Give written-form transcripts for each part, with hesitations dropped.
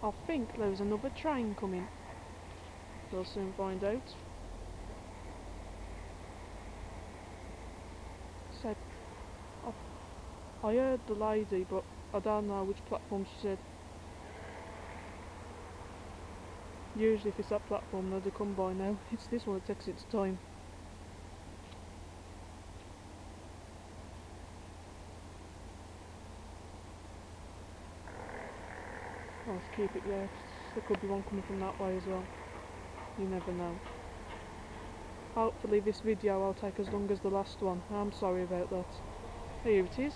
I think there's another train coming. We'll soon find out. Said, I heard the lady, but I don't know which platform she said. Usually if it's that platform they'd have come by now. It's this one that takes its time. I'll just keep it there. There could be one coming from that way as well. You never know. Hopefully this video will take as long as the last one. I'm sorry about that. Here it is.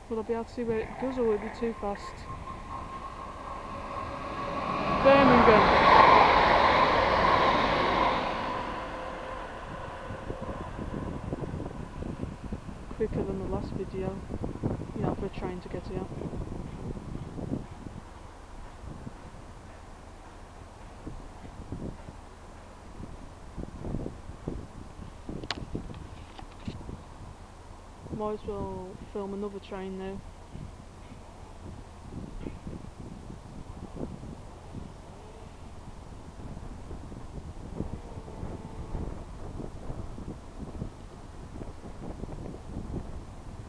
Will I be able to see where it goes, or will it be too fast? Birmingham. Quicker than the last video. You know, for a train to get here. Might as well film another train now.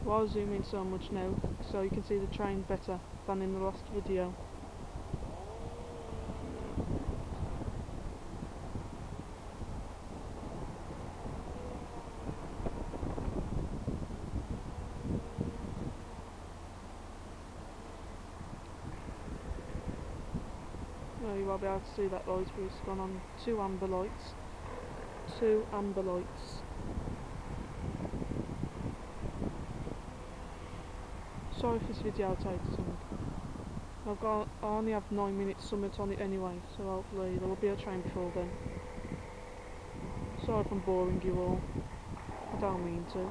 Well, I'll zoom in so much now so you can see the train better than in the last video. Well, you won't be able to see that light, but it's gone on 2 amber lights. 2 amber lights. Sorry if this video takes long. I only have 9 minutes summit on it anyway, so hopefully there will be a train before then. Sorry if I'm boring you all. I don't mean to.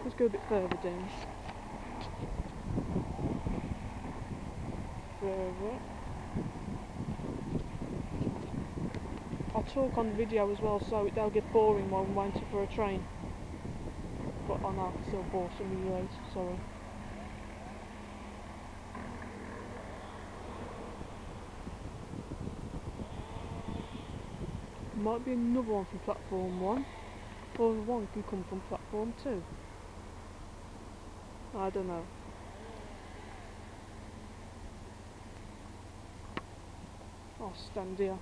Let's go a bit further down. Further. I'll talk on the video as well, so they'll get boring while I'm waiting for a train. But I know I can still bore some of you out, sorry. Might be another one from platform 1, or one can come from platform 2. I don't know. I'll stand here.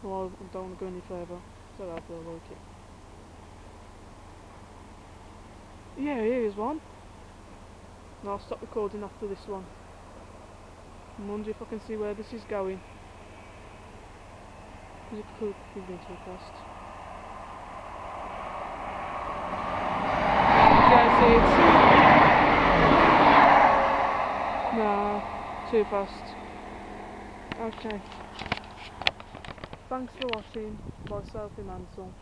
Well, I don't want to go any further, so I feel like it. Yeah, here is one. And I'll stop recording after this one. I wonder if I can see where this is going. Because it could be going too fast. Do you see it? Nah, too fast. Okay. Thanks for watching by Sophie Mansell.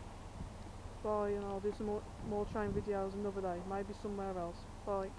Bye, and I'll do some more train videos another day, maybe somewhere else. Bye.